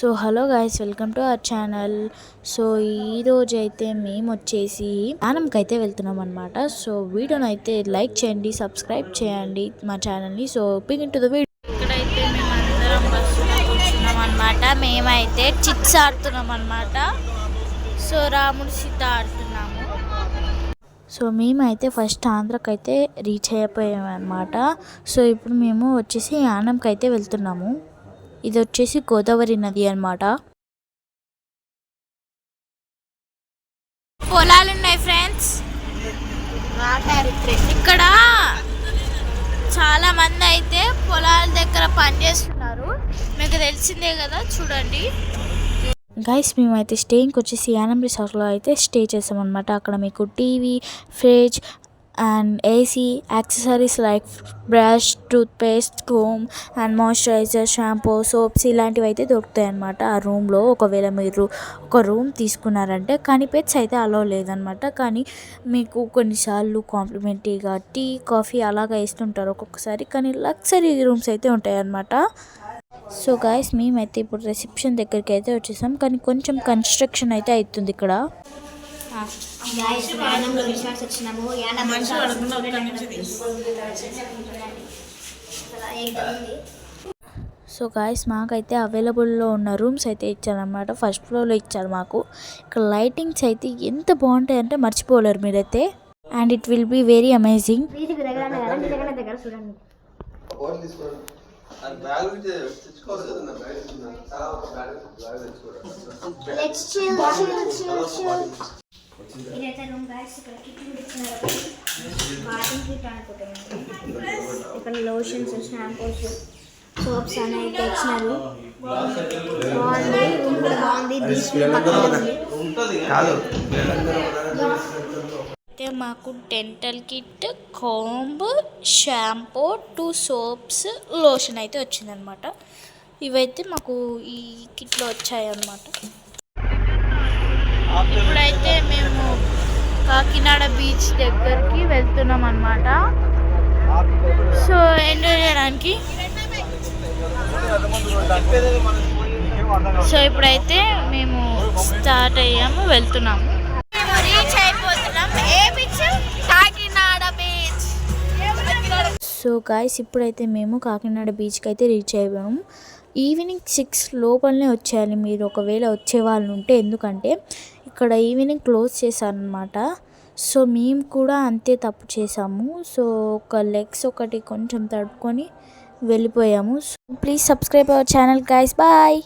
So hello guys, welcome to our channel. So ఈరోజు అయితే మేము వచ్చేసి యానంకి అయితే వెళ్తున్నాం అనమాట. సో వీడియోని అయితే లైక్ చేయండి, సబ్స్క్రైబ్ చేయండి మా ఛానల్ని. So begin to the video. ఇక్కడైతే మేము అందరం బస్సులో కూర్చున్నాం అనమాట. మేమైతే చిట్స్ ఆడుతున్నాం అనమాట. సో రాముడు సీత ఆడుతున్నాము. సో మేమైతే ఫస్ట్ ఆంధ్రాకి అయితే రీచ్ అయిపోయాము అనమాట. సో ఇప్పుడు మేము వచ్చేసి యానంకి అయితే వెళ్తున్నాము. ఇది వచ్చేసి గోదావరి నది అన్నమాట. పొలాలు ఉన్నాయి ఫ్రెండ్స్. ఇక్కడ చాలా మంది అయితే పొలాల దగ్గర పనిచేస్తున్నారు. మీకు తెలిసిందే కదా, చూడండి గైస్. మేమైతే స్టేయింగ్కి వచ్చేసి యానం రిసార్ట్లో అయితే స్టే చేసాం అనమాట. అక్కడ మీకు TV, fridge and AC, accessories like brush, toothpaste, comb and moisturiser, shampoo, soaps ఇలాంటివి అయితే దొరుకుతాయి అన్నమాట ఆ రూమ్లో. ఒకవేళ మీరు ఒక రూమ్ తీసుకున్నారంటే, కానీ పెట్స్ అయితే అలో లేదనమాట. కానీ మీకు కొన్నిసార్లు కాంప్లిమెంటరీగా టీ, కాఫీ అలాగా ఇస్తుంటారు ఒక్కొక్కసారి. కానీ లగ్జరీ రూమ్స్ అయితే ఉంటాయి అన్నమాట. సో గాయస్, మేమైతే ఇప్పుడు రిసెప్షన్ దగ్గరికి అయితే వచ్చేసాం. కానీ కొంచెం కన్స్ట్రక్షన్ అయితే అవుతుంది ఇక్కడ. సో గాయస్, మాకైతే అవైలబుల్లో ఉన్న రూమ్స్ అయితే ఇచ్చారనమాట. ఫస్ట్ ఫ్లోర్లో ఇచ్చారు మాకు. ఇక్కడ లైటింగ్స్ అయితే ఎంత బాగుంటాయి అంటే మర్చిపోలేరు మీరైతే. And it will be very amazing. ఇదైతే రూమ్ గాయ్స్. ఇక్కడ కిచెన్ ఇచ్చినారు, బాతింగ్ కిట్ అనుకుంటున్నాను. ఇక్కడ లోషన్స్, షాంపూస్, సోప్స్ అనేవి ఇచ్చినారు. బాగుంది, రూమ్ కూడా బాగుంది. అయితే మాకు dental kit, comb, shampoo, 2 soaps, lotion అయితే వచ్చిందనమాట. ఇవైతే మాకు ఈ కిట్లో వచ్చాయన్నమాట. ఇప్పుడైతే మేము కాకినాడ బీచ్ దగ్గరికి వెళ్తున్నాం అన్నమాట. సో ఎంజాయ్ చేయడానికి. సో ఇప్పుడైతే మేము స్టార్ట్ అయ్యాము, వెళ్తున్నాము. మేము రీచ్ అయిపోతున్నాం. ఏ beach? Kakinada beach. So guys, ఇప్పుడైతే మేము కాకినాడ బీచ్కి అయితే రీచ్ అయ్యాము. ఈవినింగ్ 6 లోపలనే వచ్చేయాలి మీరు ఒకవేళ వచ్చే వాళ్ళు ఉంటే. ఎందుకంటే ఇక్కడ ఈవినింగ్ క్లోజ్ చేశారనమాట. సో మేము కూడా అంతే తప్పు చేసాము. సో ఒక లెగ్స్ ఒకటి కొంచెం తడుపుకొని వెళ్ళిపోయాము. So please subscribe our channel guys. Bye.